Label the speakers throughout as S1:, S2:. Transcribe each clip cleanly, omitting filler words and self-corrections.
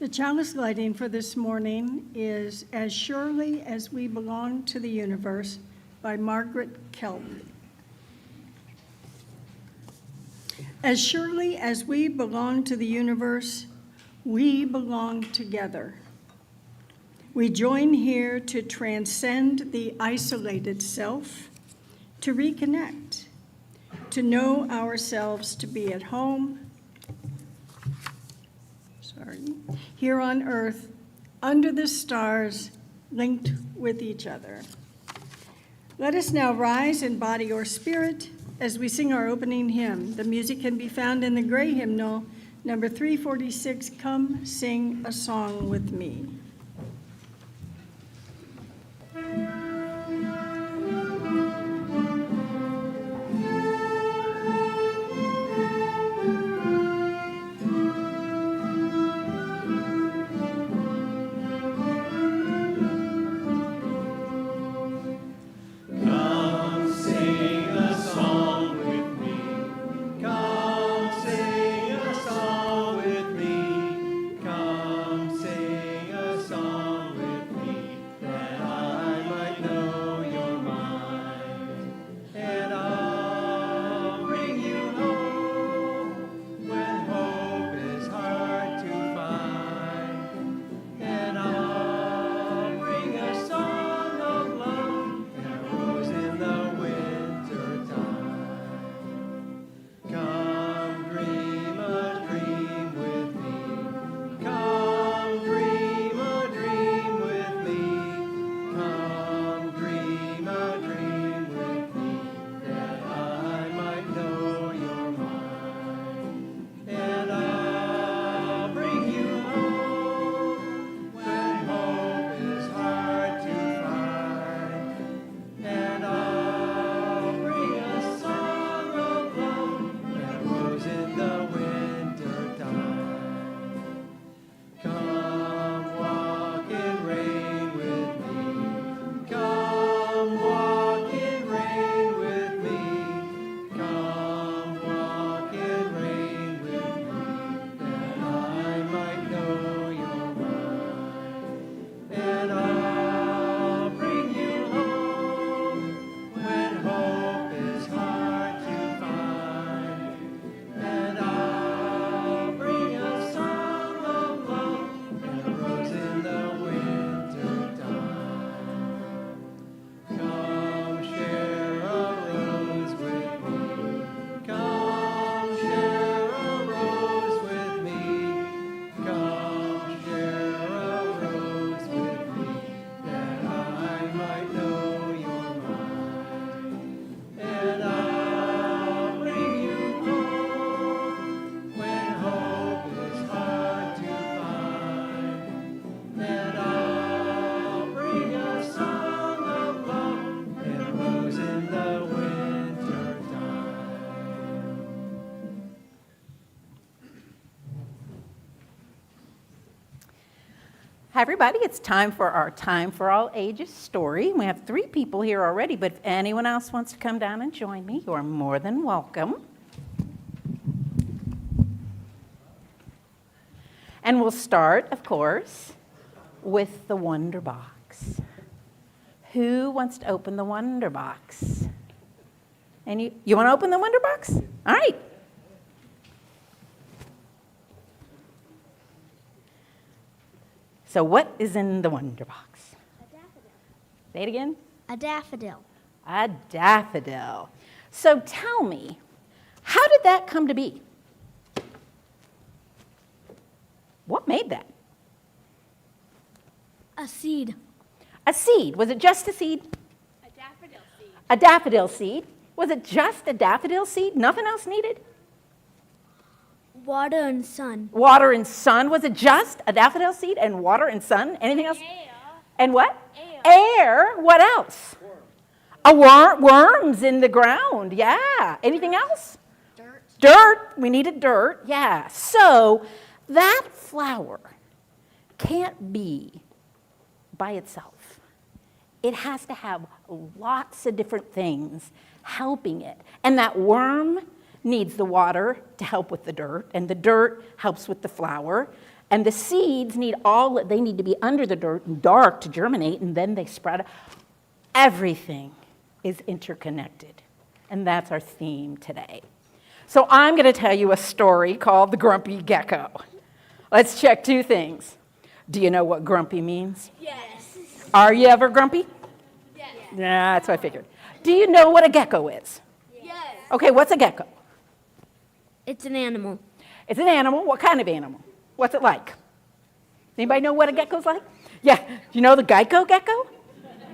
S1: The chalice lighting for this morning is As Surely as We Belong to the Universe by Margaret Kelp. As surely as we belong to the universe, we belong together. We join here to transcend the isolated self, to reconnect, to know ourselves to be at home, here on earth, under the stars, linked with each other. Let us now rise in body or spirit as we sing our opening hymn. The music can be found in the gray hymnal, number 346, Come Sing a Song with Me.
S2: Hi everybody, it's time for our Time for All Ages story. We have 3 people here already, but if anyone else wants to come down and join me, you are more than welcome. And we'll start, of course, with the Wonder Box. Who wants to open the Wonder Box? And you want to open the Wonder Box? All right. So what is in the Wonder Box?
S3: A daffodil.
S2: Say it again.
S3: A daffodil.
S2: A daffodil. So tell me, how did that come to be? What made that?
S3: A seed.
S2: A seed. Was it just a seed?
S3: A daffodil seed.
S2: A daffodil seed. Was it just a daffodil seed? Nothing else needed?
S3: Water and sun.
S2: Water and sun. Was it just a daffodil seed and water and sun? Anything else?
S3: Air.
S2: And what?
S3: Air.
S2: Air. What else? Worms in the ground. Yeah. Anything else?
S3: Dirt.
S2: Dirt. We needed dirt. Yeah. So that flower can't be by itself. It has to have lots of different things helping it. And that worm needs the water to help with the dirt, and the dirt helps with the flower, And the seeds need to be under the dirt and dark to germinate, and then they sprout. Everything is interconnected. And that's our theme today. So I'm going to tell you a story called The Grumpy Gecko. Let's check two things. Do you know what grumpy means?
S3: Yes.
S2: Are you ever grumpy?
S3: Yes.
S2: Yeah, that's what I figured. Do you know what a gecko is?
S3: Yes.
S2: Okay, what's a gecko?
S3: It's an animal.
S2: It's an animal. What kind of animal? What's it like? Anybody know what a gecko's like? Yeah, you know the Geico gecko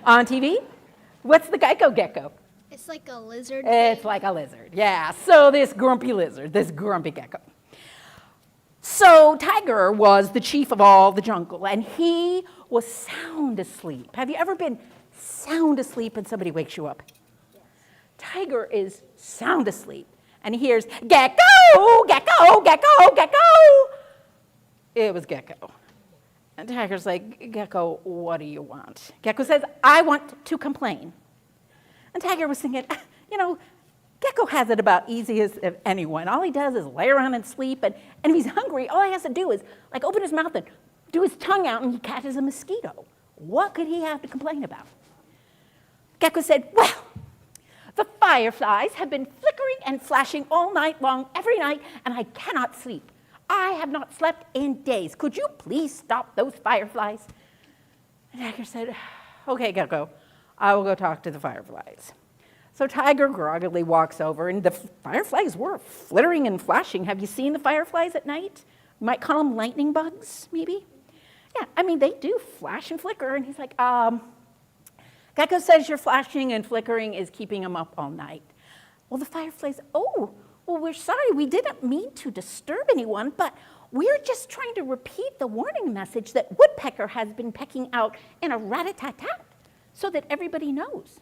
S2: on TV? What's the Geico gecko?
S3: It's like a lizard.
S2: It's like a lizard, yeah. So this grumpy lizard, this grumpy gecko. So Tiger was the chief of all the jungle, and he was sound asleep. Have you ever been sound asleep and somebody wakes you up? Yes. Tiger is sound asleep, and he hears, gecko, gecko, gecko, gecko. It was Gecko. And Tiger's like, Gecko, what do you want? Gecko says, I want to complain. And Tiger was thinking, Gecko has it about easy as anyone. All he does is lay around and sleep, and if he's hungry, all he has to do is open his mouth and do his tongue out, and he catches a mosquito. What could he have to complain about? Gecko said, well, the fireflies have been flickering and flashing all night long, every night, and I cannot sleep. I have not slept in days. Could you please stop those fireflies? And Tiger said, okay, Gecko, I will go talk to the fireflies. So Tiger groggily walks over, and the fireflies were flittering and flashing. Have you seen the fireflies at night? You might call them lightning bugs, maybe? Yeah, they do flash and flicker. And he's like, Gecko says your flashing and flickering is keeping him up all night. Well, the fireflies, well, we're sorry, we didn't mean to disturb anyone, but we're just trying to repeat the warning message that Woodpecker has been pecking out in a rat-a-tat-tat so that everybody knows.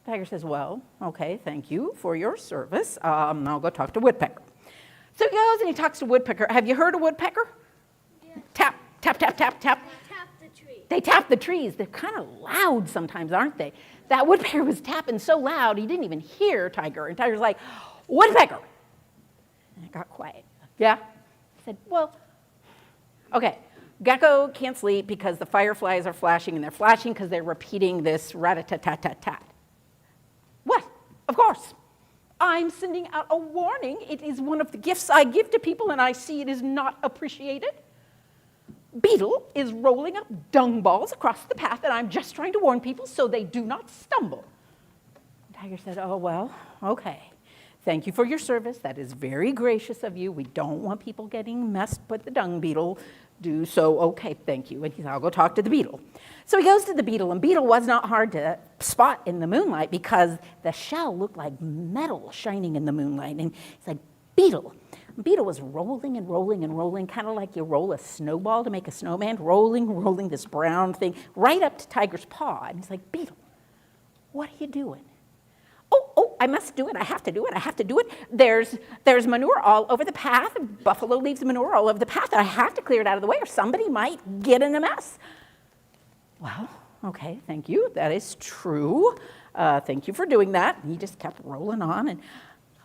S2: Tiger says, well, okay, thank you for your service. I'll go talk to Woodpecker. So he goes and he talks to Woodpecker. Have you heard of Woodpecker? Yeah. Tap, tap, tap, tap, tap.
S3: They tap the tree.
S2: They tap the trees. They're kind of loud sometimes, aren't they? That Woodpecker was tapping so loud he didn't even hear Tiger. And Tiger's like, Woodpecker. And it got quiet. Yeah? He said, well, okay, Gecko can't sleep because the fireflies are flashing, and they're flashing because they're repeating this rat-a-tat-tat-tat. What? Of course. I'm sending out a warning. It is one of the gifts I give to people, and I see it is not appreciated. Beetle is rolling up dung balls across the path, and I'm just trying to warn people so they do not stumble. Tiger said, oh, well, okay. Thank you for your service. That is very gracious of you. We don't want people getting messed with the dung beetle. Do so, okay, thank you. And he said, I'll go talk to the beetle. So he goes to the beetle, and beetle was not hard to spot in the moonlight because the shell looked like metal shining in the moonlight. And he's like, Beetle. Beetle was rolling and rolling and rolling, kind of like you roll a snowball to make a snowman, rolling this brown thing right up to Tiger's paw. And he's like, Beetle, what are you doing? Oh, I must do it. I have to do it. There's manure all over the path. Buffalo leaves manure all over the path. I have to clear it out of the way or somebody might get in a mess. Well, okay, thank you. That is true. Thank you for doing that. And he just kept rolling on. And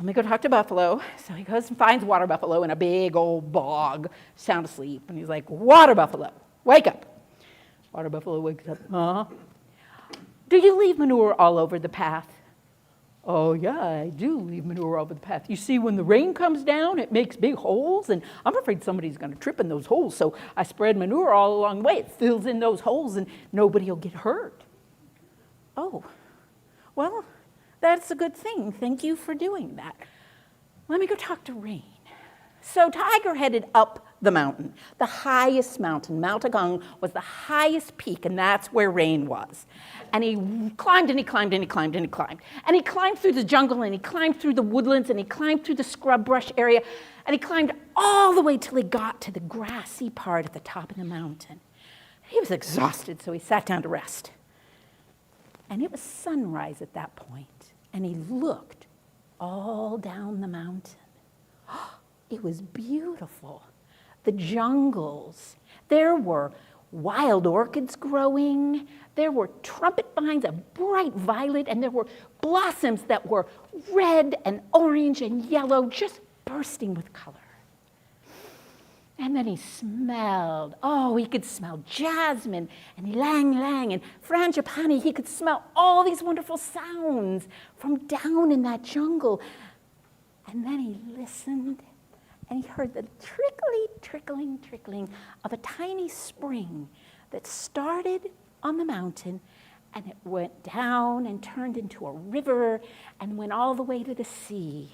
S2: let me go talk to Buffalo. So he goes and finds Water Buffalo in a big old bog, sound asleep. And he's like, Water Buffalo, wake up. Water Buffalo wakes up. Do you leave manure all over the path? Oh, yeah, I do leave manure over the path. You see, when the rain comes down, it makes big holes, and I'm afraid somebody's going to trip in those holes, so I spread manure all along the way. It fills in those holes, and nobody will get hurt. Oh, well, that's a good thing. Thank you for doing that. Let me go talk to Rain. So Tiger headed up the mountain, the highest mountain. Mount Agung was the highest peak, and that's where Rain was. And he climbed and he climbed and he climbed and he climbed. And he climbed through the jungle and he climbed through the woodlands and he climbed through the scrub brush area and he climbed all the way till he got to the grassy part at the top of the mountain. He was exhausted, so he sat down to rest. And it was sunrise at that point, and he looked all down the mountain. It was beautiful. The jungles. There were wild orchids growing. There were trumpet vines of bright violet, and there were blossoms that were red and orange and yellow, just bursting with color. And then he smelled. Oh, he could smell jasmine and ylang ylang and frangipani. He could smell all these wonderful sounds from down in that jungle. And then he listened, and he heard the trickling of a tiny spring that started on the mountain, and it went down and turned into a river and went all the way to the sea.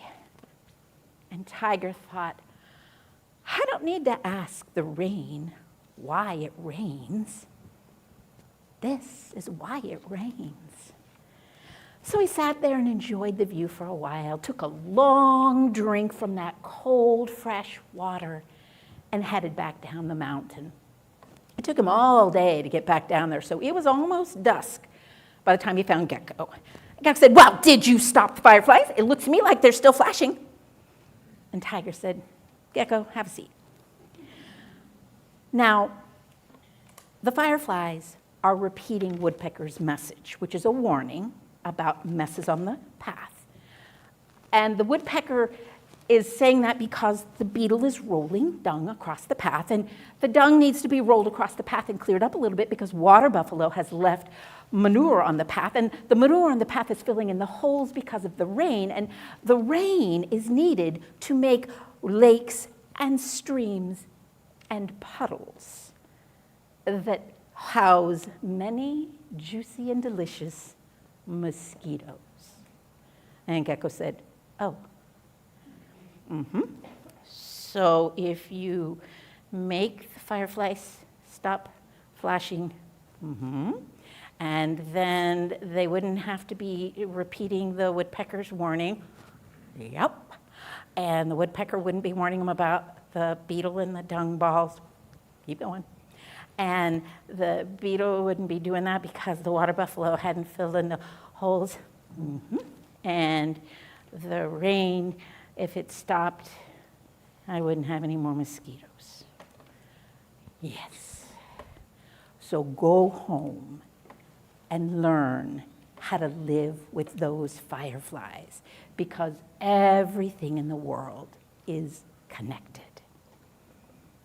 S2: And Tiger thought, I don't need to ask the rain why it rains. This is why it rains. So he sat there and enjoyed the view for a while, took a long drink from that cold, fresh water, and headed back down the mountain. It took him all day to get back down there, so it was almost dusk by the time he found Gecko. Gecko said, well, did you stop the fireflies? It looks to me like they're still flashing. And Tiger said, Gecko, have a seat. Now, the fireflies are repeating Woodpecker's message, which is a warning about messes on the path. And the woodpecker is saying that because the beetle is rolling dung across the path, and the dung needs to be rolled across the path and cleared up a little bit because water buffalo has left manure on the path, and the manure on the path is filling in the holes because of the rain, and the rain is needed to make lakes and streams and puddles that house many juicy and delicious mosquitoes. And Gecko said, oh, so if you make the fireflies stop flashing, and then they wouldn't have to be repeating the woodpecker's warning, yep, and the woodpecker wouldn't be warning them about the beetle and the dung balls, keep going, and the beetle wouldn't be doing that because the water buffalo hadn't filled in the holes, and the rain, if it stopped, I wouldn't have any more mosquitoes. Yes. So go home and learn how to live with those fireflies, because everything in the world is connected.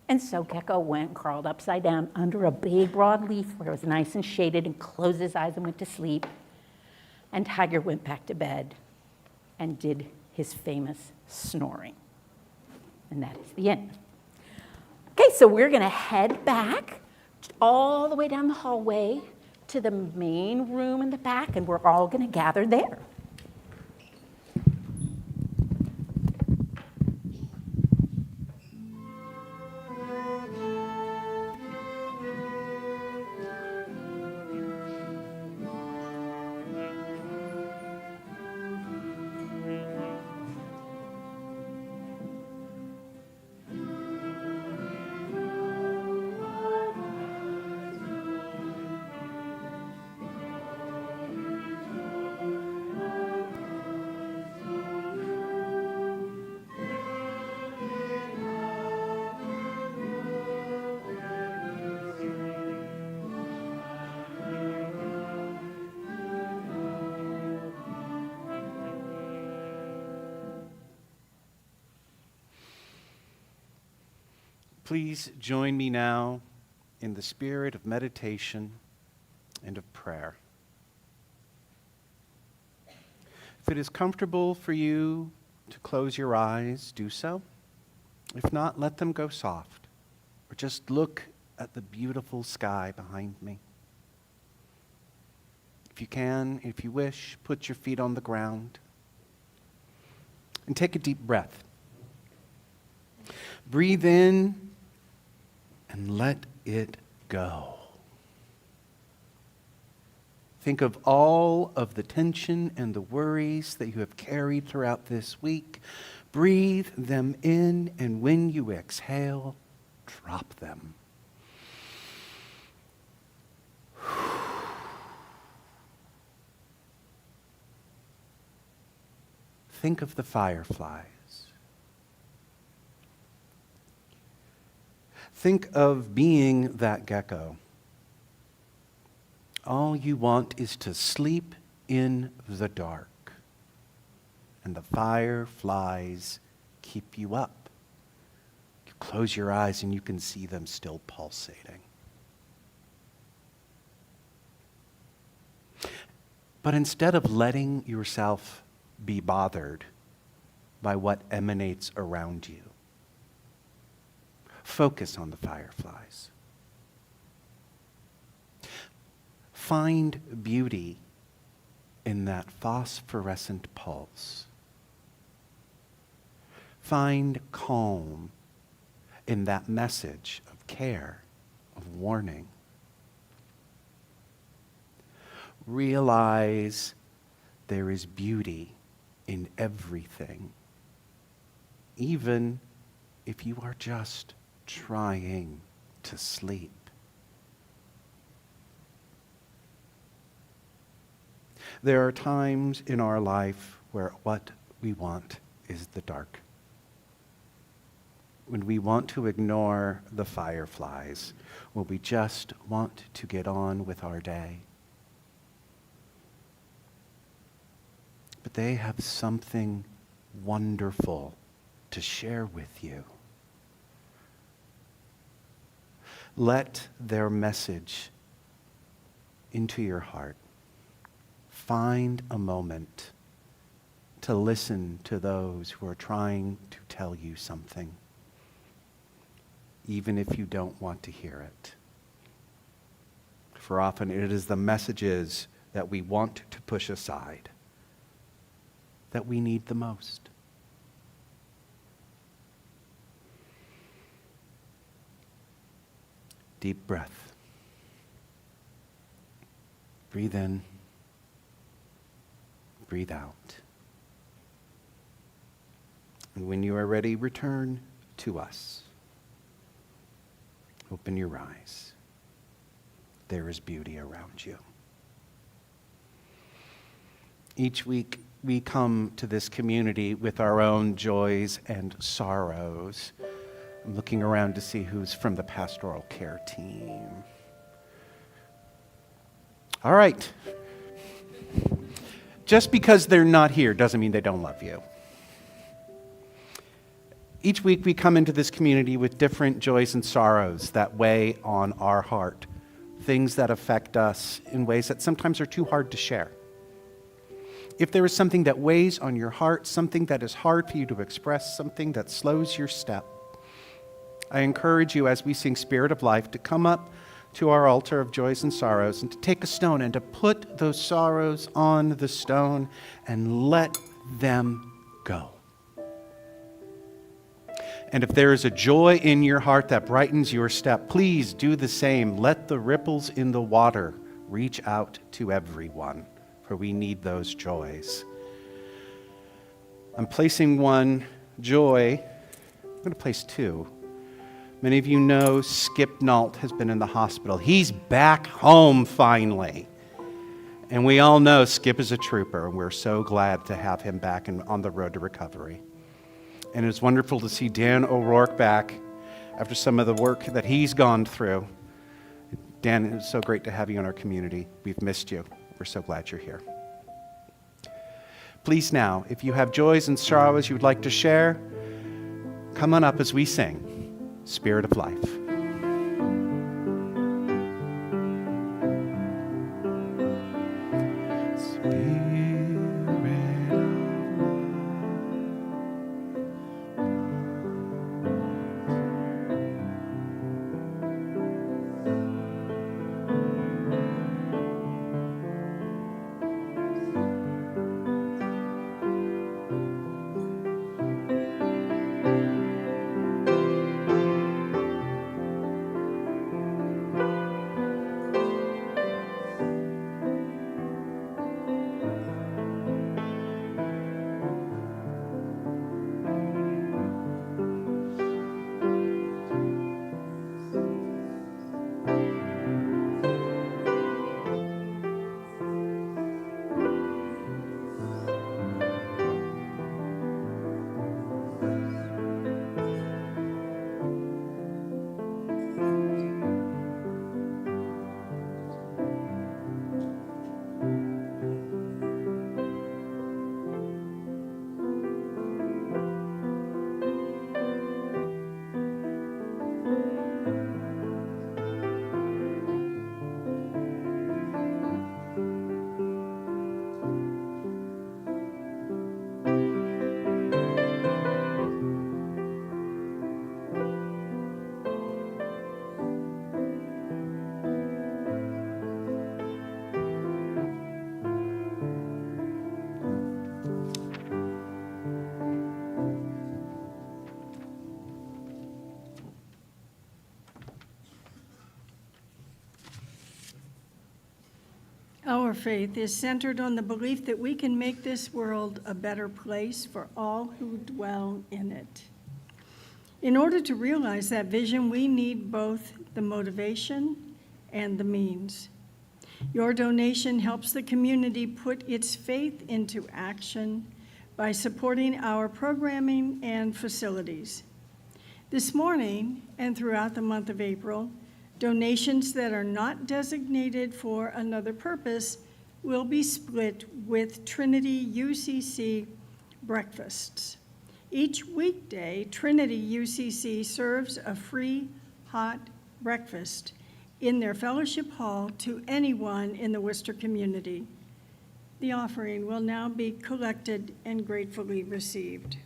S2: And so Gecko went and crawled upside down under a big broad leaf where it was nice and shaded and closed his eyes and went to sleep. And Tiger went back to bed and did his famous snoring. And that is the end. Okay, so we're going to head back all the way down the hallway to the main room in the back, and we're all going to gather there.
S4: Please join me now in the spirit of meditation and of prayer. If it is comfortable for you to close your eyes, do so. If not, let them go soft, or just look at the beautiful sky behind me. If you can, if you wish, put your feet on the ground and take a deep breath. Breathe in and let it go. Think of all of the tension and the worries that you have carried throughout this week. Breathe them in, and when you exhale, drop them. Think of the fireflies. Think of being that gecko. All you want is to sleep in the dark, and the fireflies keep you up, Close your eyes and you can see them still pulsating. But instead of letting yourself be bothered by what emanates around you, focus on the fireflies. Find beauty in that phosphorescent pulse. Find calm in that message of care, of warning. Realize there is beauty in everything, even if you are just trying to sleep. There are times in our life where what we want is the dark. When we want to ignore the fireflies, when we just want to get on with our day. But they have something wonderful to share with you. Let their message into your heart. Find a moment to listen to those who are trying to tell you something, even if you don't want to hear it. For often it is the messages that we want to push aside that we need the most. Deep breath. Breathe in. Breathe out. And when you are ready, return to us. Open your eyes. There is beauty around you. Each week, we come to this community with our own joys and sorrows. I'm looking around to see who's from the pastoral care team. All right. Just because they're not here doesn't mean they don't love you. Each week we come into this community with different joys and sorrows that weigh on our heart, things that affect us in ways that sometimes are too hard to share. If there is something that weighs on your heart, something that is hard for you to express, something that slows your step, I encourage you as we sing Spirit of Life to come up to our altar of joys and sorrows and to take a stone and to put those sorrows on the stone and let them go. And if there is a joy in your heart that brightens your step, please do the same. Let the ripples in the water reach out to everyone, for we need those joys. I'm placing one joy. I'm going to place two. Many of you know Skip Nault has been in the hospital. He's back home finally. And we all know Skip is a trooper, and we're so glad to have him back and on the road to recovery. And it's wonderful to see Dan O'Rourke back after some of the work that he's gone through. Dan, it's so great to have you in our community. We've missed you. We're so glad you're here. Please now, if you have joys and sorrows you would like to share, come on up as we sing Spirit of Life.
S1: Our faith is centered on the belief that we can make this world a better place for all who dwell in it. In order to realize that vision, we need both the motivation and the means. Your donation helps the community put its faith into action by supporting our programming and facilities. This morning and throughout the month of April, donations that are not designated for another purpose will be split with Trinity UCC breakfasts. Each weekday, Trinity UCC serves a free hot breakfast in their fellowship hall to anyone in the Worcester community. The offering will now be collected and gratefully received.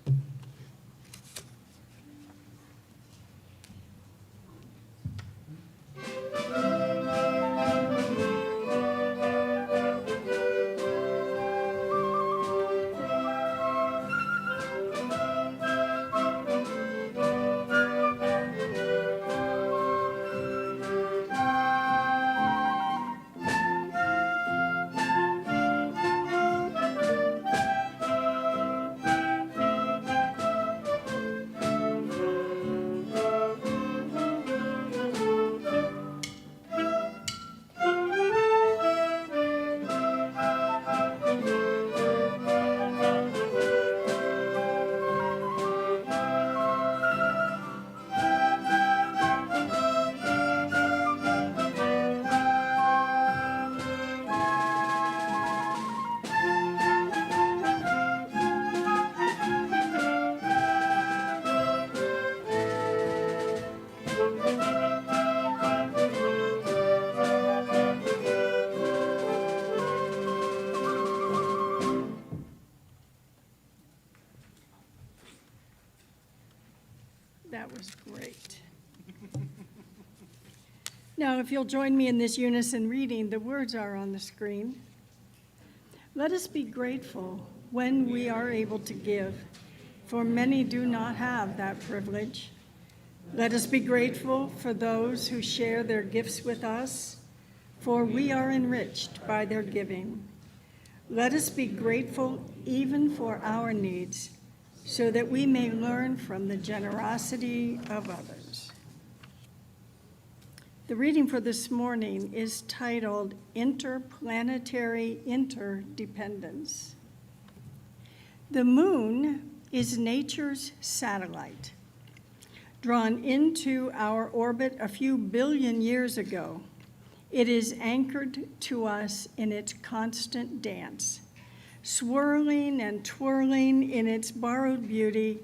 S1: That was great. Now, if you'll join me in this unison reading, the words are on the screen. Let us be grateful when we are able to give, for many do not have that privilege. Let us be grateful for those who share their gifts with us, for we are enriched by their giving. Let us be grateful even for our needs, so that we may learn from the generosity of others. The reading for this morning is titled Interplanetary Interdependence. The moon is nature's satellite, drawn into our orbit a few billion years ago. It is anchored to us in its constant dance, swirling and twirling in its borrowed beauty,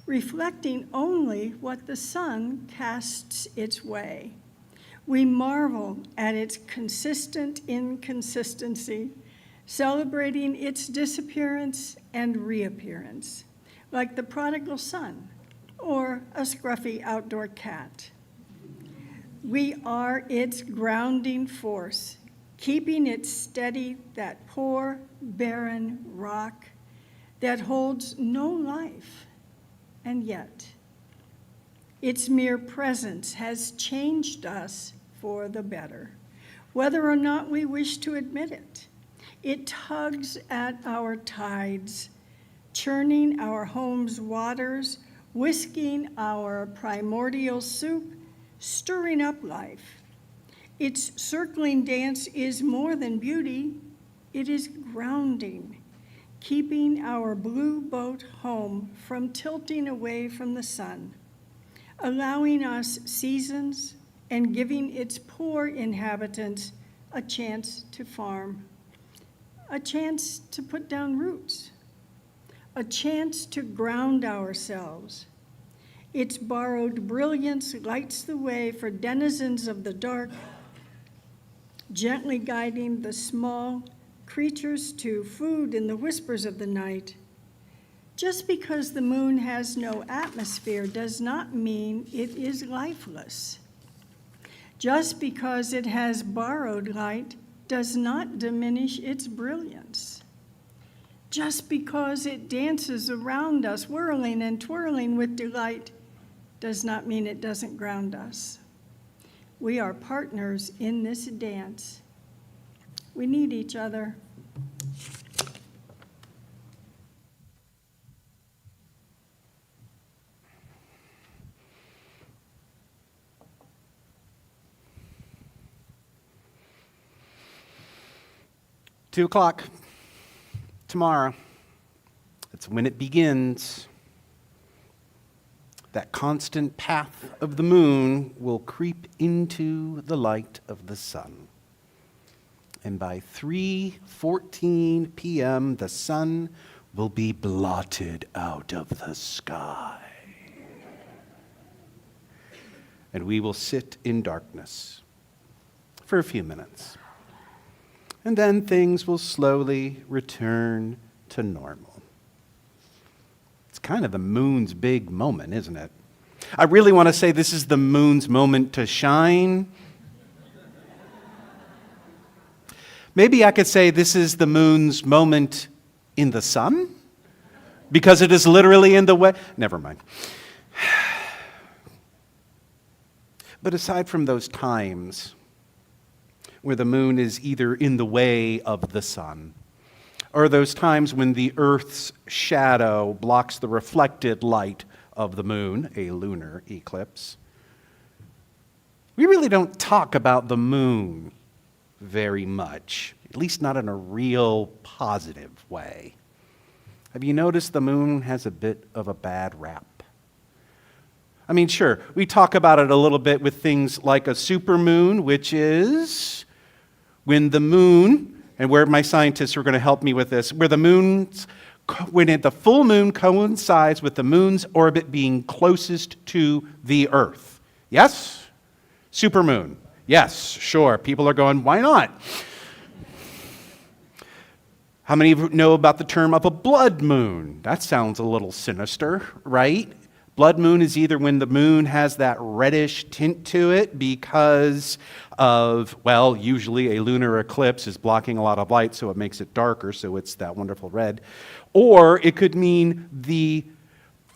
S1: reflecting only what the sun casts its way. We marvel at its consistent inconsistency, celebrating its disappearance and reappearance, like the prodigal son or a scruffy outdoor cat. We are its grounding force, keeping it steady, that poor, barren rock that holds no life, and yet its mere presence has changed us for the better, whether or not we wish to admit it. It tugs at our tides, churning our home's waters, whisking our primordial soup, stirring up life. Its circling dance is more than beauty, it is grounding, keeping our blue boat home from tilting away from the sun, allowing us seasons and giving its poor inhabitants a chance to farm, a chance to put down roots, a chance to ground ourselves. Its borrowed brilliance lights the way for denizens of the dark, gently guiding the small creatures to food in the whispers of the night. Just because the moon has no atmosphere does not mean it is lifeless. Just because it has borrowed light does not diminish its brilliance. Just because it dances around us, whirling and twirling with delight, does not mean it doesn't ground us. We are partners in this dance. We need each other.
S4: Two o'clock tomorrow. That's when it begins. That constant path of the moon will creep into the light of the sun. And by 3:14 p.m., the sun will be blotted out of the sky. And we will sit in darkness for a few minutes. And then things will slowly return to normal. It's kind of the moon's big moment, isn't it? I really want to say this is the moon's moment to shine. Maybe I could say this is the moon's moment in the sun, because it is literally in the way. Never mind. But aside from those times where the moon is either in the way of the sun, or those times when the Earth's shadow blocks the reflected light of the moon, a lunar eclipse, we really don't talk about the moon very much, at least not in a real positive way. Have you noticed the moon has a bit of a bad rap? I mean, sure, we talk about it a little bit with things like a supermoon, which is when the moon, and where my scientists are going to help me with this, when the full moon coincides with the moon's orbit being closest to the Earth. Yes? Supermoon. Yes, sure. People are going, why not? How many of you know about the term of a blood moon? That sounds a little sinister, right? Blood moon is either when the moon has that reddish tint to it because of, well, usually a lunar eclipse is blocking a lot of light, so it makes it darker, so it's that wonderful red. Or it could mean the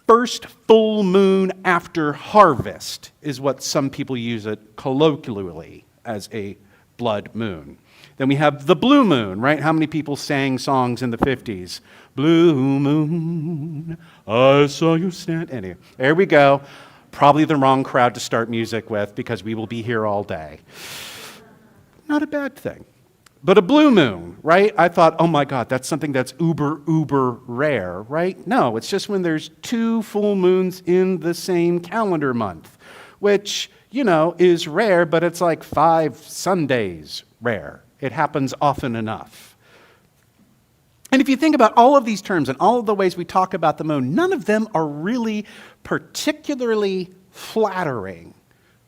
S4: first full moon after harvest is what some people use it colloquially as a blood moon. Then we have the blue moon, right? How many people sang songs in the 50s? Blue moon, I saw you stand. Anyway, there we go. Probably the wrong crowd to start music with because we will be here all day. Not a bad thing. But a blue moon, right? I thought, oh my God, that's something that's uber rare, right? No, it's just when there's two full moons in the same calendar month, which, is rare, but it's like 5 Sundays rare. It happens often enough. And if you think about all of these terms and all of the ways we talk about the moon, none of them are really particularly flattering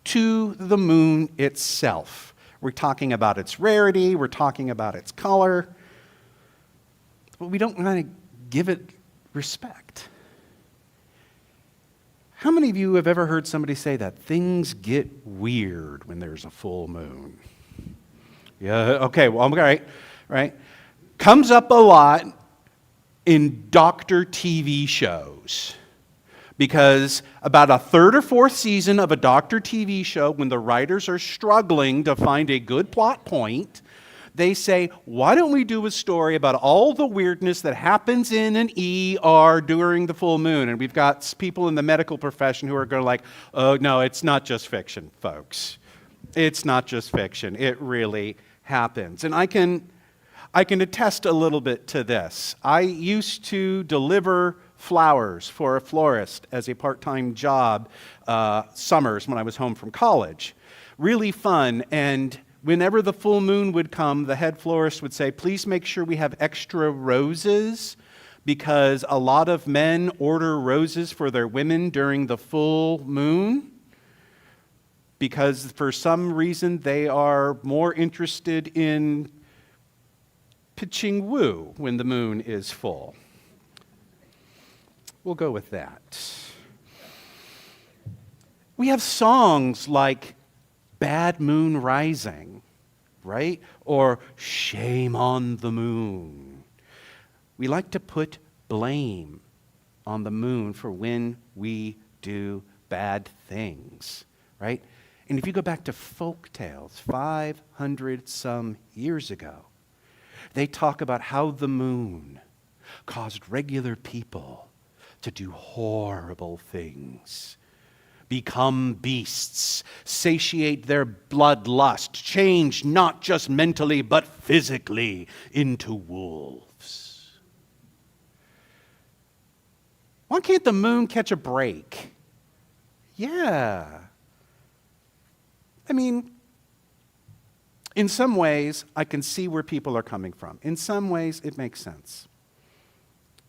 S4: to the moon itself. We're talking about its rarity, we're talking about its color, but we don't want to give it respect. How many of you have ever heard somebody say that things get weird when there's a full moon? Yeah, okay, well, all right. Comes up a lot in doctor TV shows. Because about a third or fourth season of a doctor TV show, when the writers are struggling to find a good plot point, they say, why don't we do a story about all the weirdness that happens in an ER during the full moon? And we've got people in the medical profession who are going like, oh, no, it's not just fiction, folks. It's not just fiction. It really happens. And I can attest a little bit to this. I used to deliver flowers for a florist as a part-time job summers when I was home from college. Really fun, and whenever the full moon would come, the head florist would say, please make sure we have extra roses, because a lot of men order roses for their women during the full moon, because for some reason they are more interested in pitching woo when the moon is full. We'll go with that. We have songs like Bad Moon Rising, right? Or Shame on the Moon. We like to put blame on the moon for when we do bad things, right? And if you go back to folk tales 500 some years ago, They talk about how the moon caused regular people to do horrible things, become beasts, satiate their bloodlust, change not just mentally but physically into wolves. Why can't the moon catch a break? Yeah. I mean, in some ways, I can see where people are coming from. In some ways, it makes sense.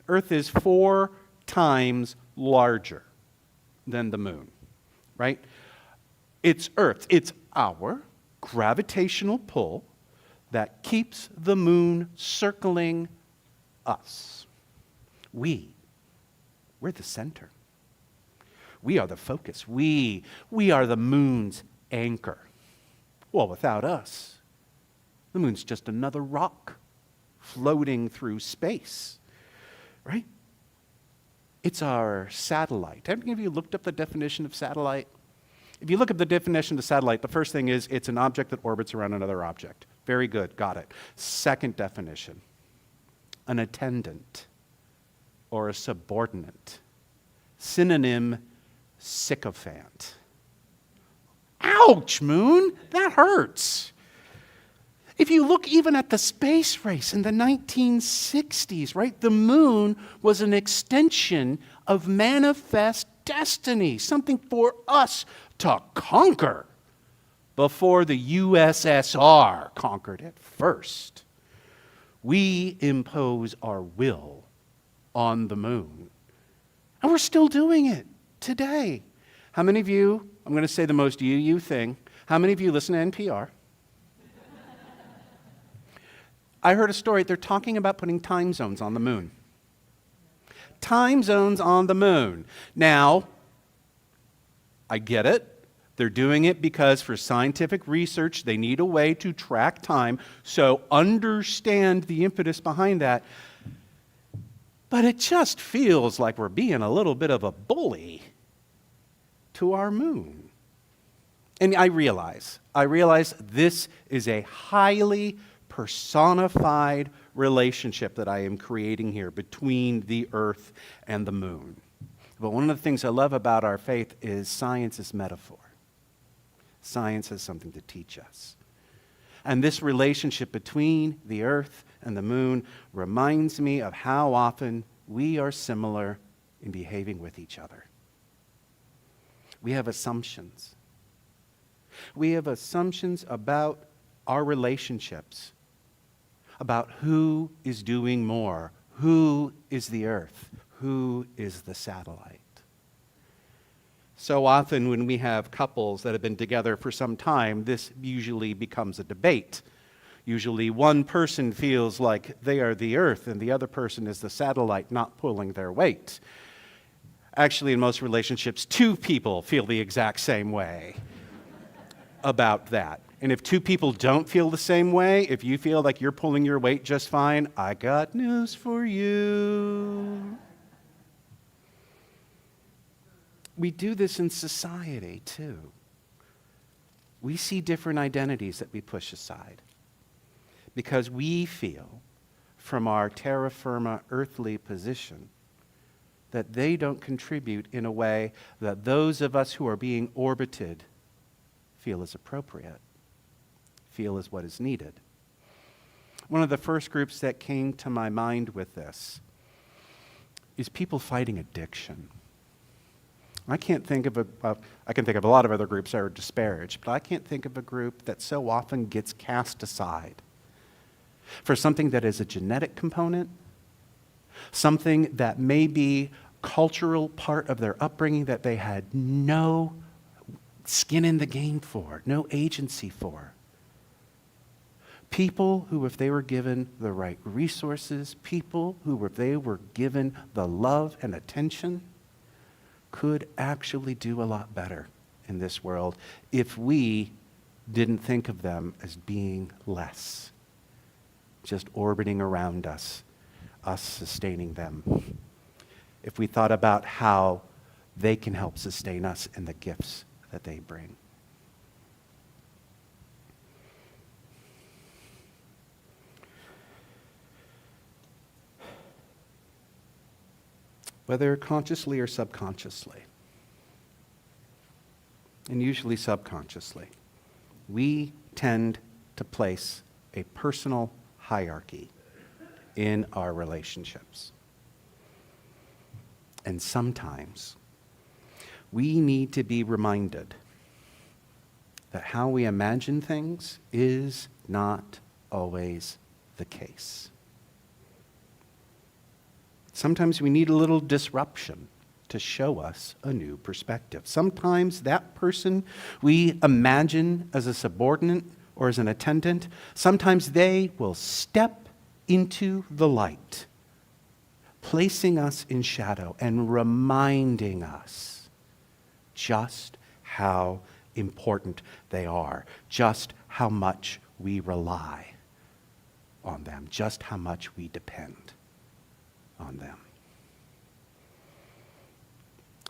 S4: Earth is 4 times larger than the moon, right? It's Earth. It's our gravitational pull that keeps the moon circling us. We're the center. We are the focus. We are the moon's anchor. Well, without us, the moon's just another rock floating through space, right? It's our satellite. Have any of you looked up the definition of satellite? If you look up the definition of satellite, the first thing is it's an object that orbits around another object. Very good, got it. Second definition, an attendant or a subordinate. Synonym, sycophant. Ouch, moon, that hurts. If you look even at the space race in the 1960s, right, the moon was an extension of manifest destiny, something for us to conquer before the USSR conquered it first. We impose our will on the moon, and we're still doing it today. How many of you, I'm going to say the most UU thing, how many of you listen to NPR? I heard a story, they're talking about putting time zones on the moon. Time zones on the moon. Now, I get it. They're doing it because for scientific research, they need a way to track time, so understand the impetus behind that. But it just feels like we're being a little bit of a bully to our moon. And I realize this is a highly personified relationship that I am creating here between the earth and the moon. But one of the things I love about our faith is science is metaphor. Science has something to teach us. And this relationship between the earth and the moon reminds me of how often we are similar in behaving with each other. We have assumptions. We have assumptions about our relationships, about who is doing more, who is the earth, who is the satellite. So often when we have couples that have been together for some time, this usually becomes a debate. Usually one person feels like they are the earth and the other person is the satellite not pulling their weight. Actually, in most relationships, 2 people feel the exact same way about that. And if 2 people don't feel the same way, if you feel like you're pulling your weight just fine, I got news for you. We do this in society too. We see different identities that we push aside because we feel from our terra firma earthly position that they don't contribute in a way that those of us who are being orbited feel is appropriate, feel is what is needed. One of the first groups that came to my mind with this is people fighting addiction. I can think of a lot of other groups that are disparaged, but I can't think of a group that so often gets cast aside for something that is a genetic component, something that may be cultural part of their upbringing that they had no skin in the game for, no agency for. People who, if they were given the right resources, people who, if they were given the love and attention, could actually do a lot better in this world if we didn't think of them as being less, just orbiting around us sustaining them. If we thought about how they can help sustain us and the gifts that they bring. whether consciously or subconsciously, and usually subconsciously, we tend to place a personal hierarchy in our relationships. And sometimes we need to be reminded that how we imagine things is not always the case. Sometimes we need a little disruption to show us a new perspective. Sometimes that person we imagine as a subordinate or as an attendant, sometimes they will step into the light, placing us in shadow and reminding us just how important they are, just how much we rely on them, just how much we depend on them.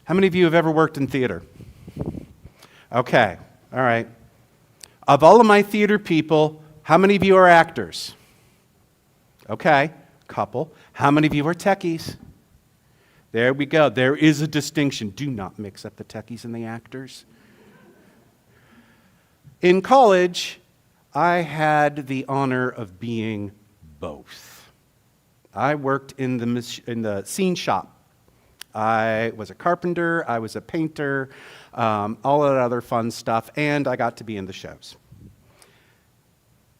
S4: How many of you have ever worked in theater? Okay, all right. Of all of my theater people, how many of you are actors? Okay, couple. How many of you are techies? There we go. There is a distinction. Do not mix up the techies and the actors. In college, I had the honor of being both. I worked in the scene shop. I was a carpenter, I was a painter, all that other fun stuff, and I got to be in the shows.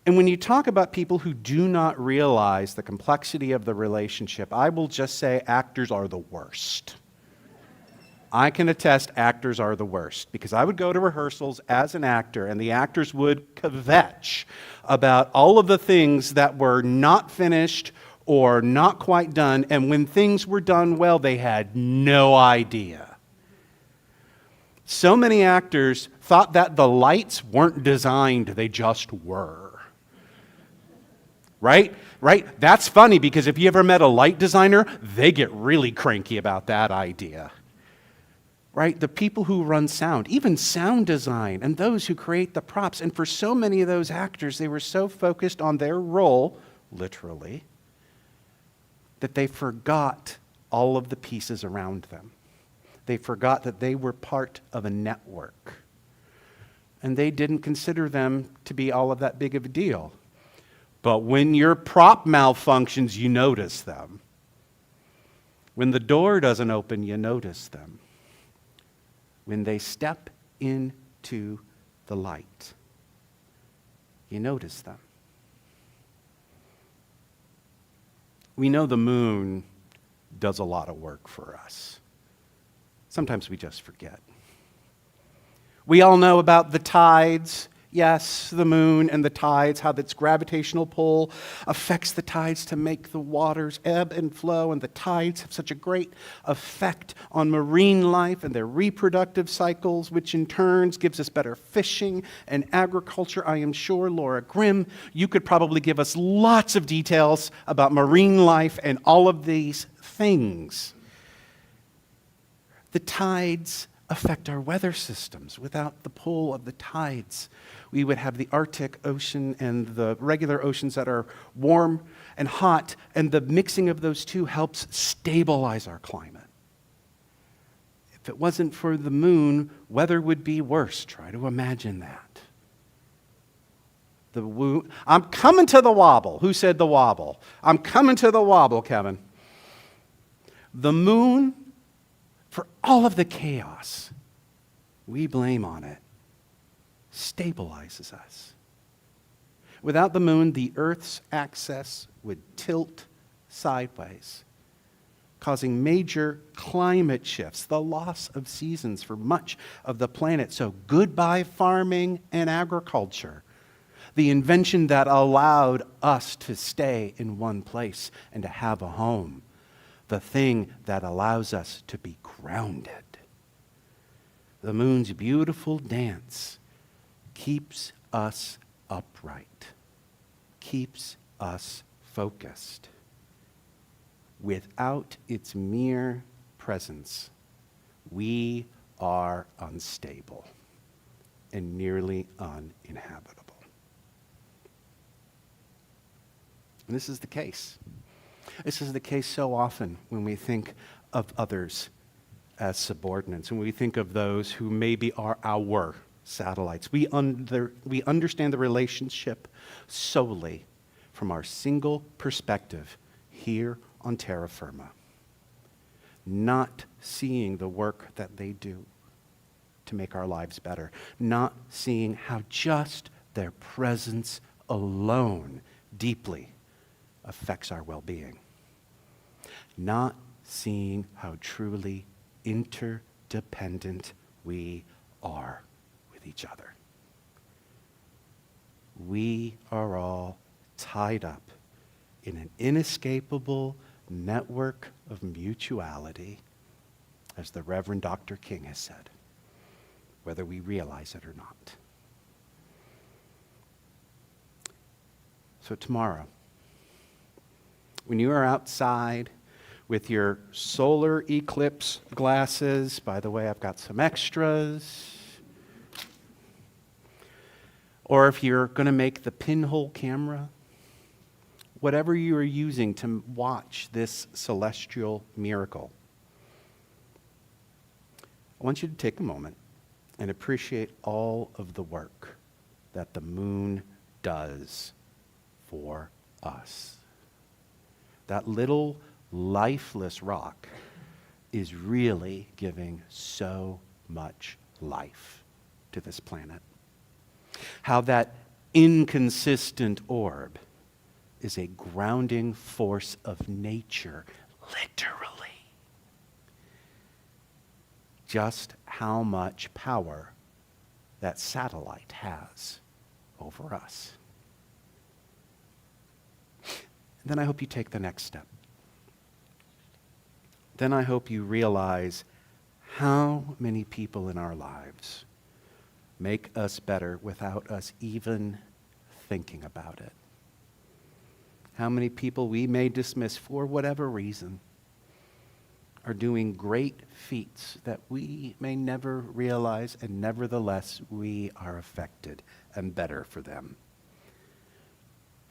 S4: And when you talk about people who do not realize the complexity of the relationship, I will just say actors are the worst. I can attest actors are the worst, because I would go to rehearsals as an actor, and the actors would kvetch about all of the things that were not finished or not quite done, and when things were done well, they had no idea. So many actors thought that the lights weren't designed, they just were. Right? That's funny, because if you ever met a light designer, they get really cranky about that idea. Right? The people who run sound, even sound design, and those who create the props. And for so many of those actors, they were so focused on their role, literally, that they forgot all of the pieces around them. They forgot that they were part of a network. And they didn't consider them to be all of that big of a deal. But when your prop malfunctions, you notice them. When the door doesn't open, you notice them. When they step into the light, you notice them. We know the moon does a lot of work for us. Sometimes we just forget. We all know about the tides. Yes, the moon and the tides, how its gravitational pull affects the tides to make the waters ebb and flow, and the tides have such a great effect on marine life and their reproductive cycles, which in turn gives us better fishing and agriculture. I am sure, Laura Grimm, you could probably give us lots of details about marine life and all of these things. The tides affect our weather systems. Without the pull of the tides, we would have the Arctic Ocean and the regular oceans that are warm and hot, and the mixing of those two helps stabilize our climate. If it wasn't for the moon, weather would be worse. Try to imagine that. I'm coming to the wobble. Who said the wobble? I'm coming to the wobble, Kevin. The moon, for all of the chaos we blame on it, stabilizes us. Without the moon, the Earth's axis would tilt sideways, causing major climate shifts, the loss of seasons for much of the planet. So goodbye farming and agriculture, the invention that allowed us to stay in one place and to have a home, the thing that allows us to be grounded. The moon's beautiful dance keeps us upright, keeps us focused. Without its mere presence, we are unstable and nearly uninhabitable. And this is the case. This is the case so often when we think of others as subordinates, and we think of those who maybe are our satellites. We understand the relationship solely from our single perspective here on terra firma, not seeing the work that they do to make our lives better, not seeing how just their presence alone deeply affects our well-being, not seeing how truly interdependent we are with each other. We are all tied up in an inescapable network of mutuality, as the Reverend Dr. King has said, whether we realize it or not. So tomorrow, when you are outside with your solar eclipse glasses, by the way, I've got some extras, or if you're going to make the pinhole camera, whatever you are using to watch this celestial miracle, I want you to take a moment and appreciate all of the work that the moon does for us. That little lifeless rock is really giving so much life to this planet. How that inconsistent orb is a grounding force of nature, literally. Just how much power that satellite has over us. And then I hope you take the next step. Then I hope you realize how many people in our lives make us better without us even thinking about it. How many people we may dismiss for whatever reason are doing great feats that we may never realize, and nevertheless we are affected and better for them.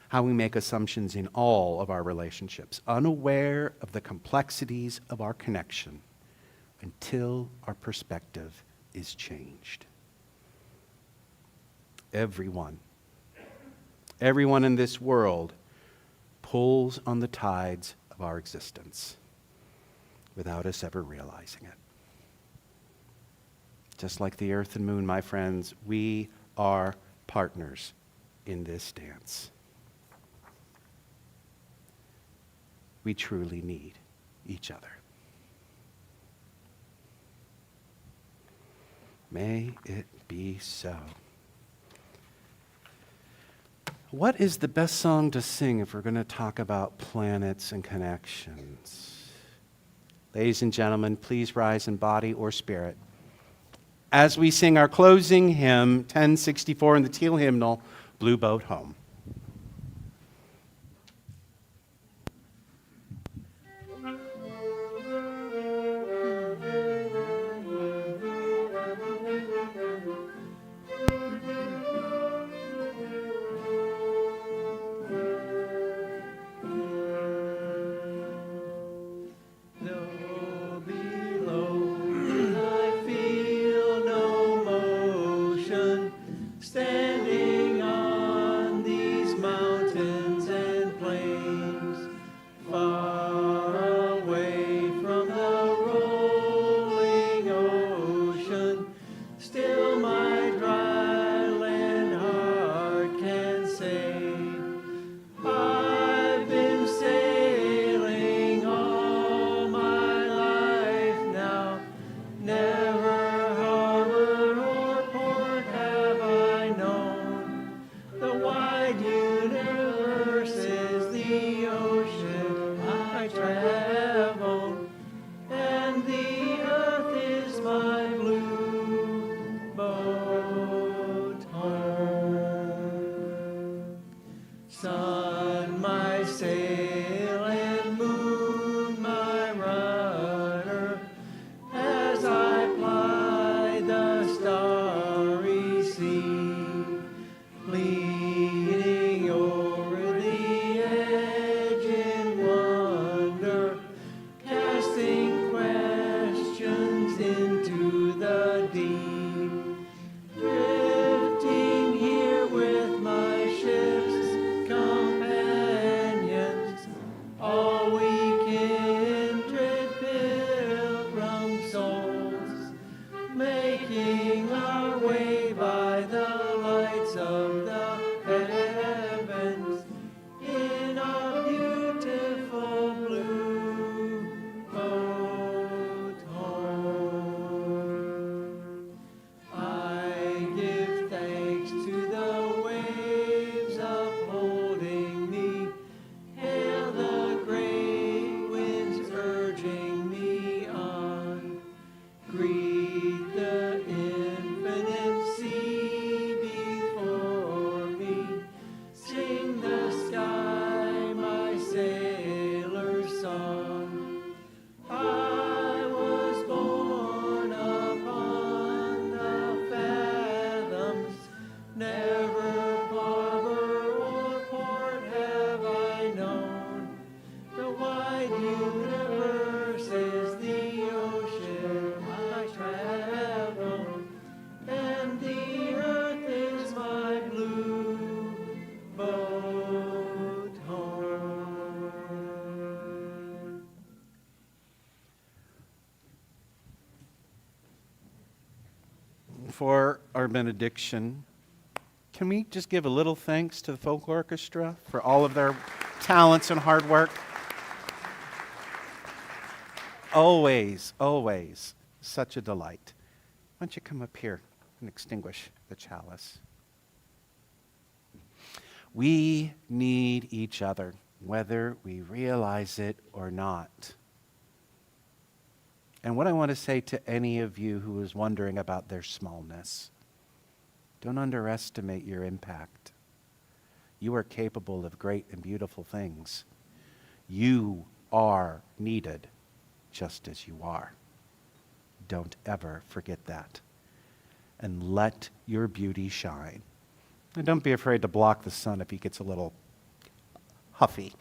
S4: How we make assumptions in all of our relationships, unaware of the complexities of our connection until our perspective is changed. Everyone in this world pulls on the tides of our existence without us ever realizing it. Just like the earth and moon, my friends, we are partners in this dance. We truly need each other. May it be so. What is the best song to sing if we're going to talk about planets and connections? Ladies and gentlemen, please rise in body or spirit as we sing our closing hymn, 1064 in the Teal Hymnal, Blue Boat Home.
S5: Standing on the
S4: for our benediction, can we just give a little thanks to the folk orchestra for all of their talents and hard work? Always, always such a delight. Why don't you come up here and extinguish the chalice? We need each other, whether we realize it or not. And what I want to say to any of you who is wondering about their smallness, don't underestimate your impact. You are capable of great and beautiful things. You are needed just as you are. Don't ever forget that. And let your beauty shine. And don't be afraid to block the sun if he gets a little huffy.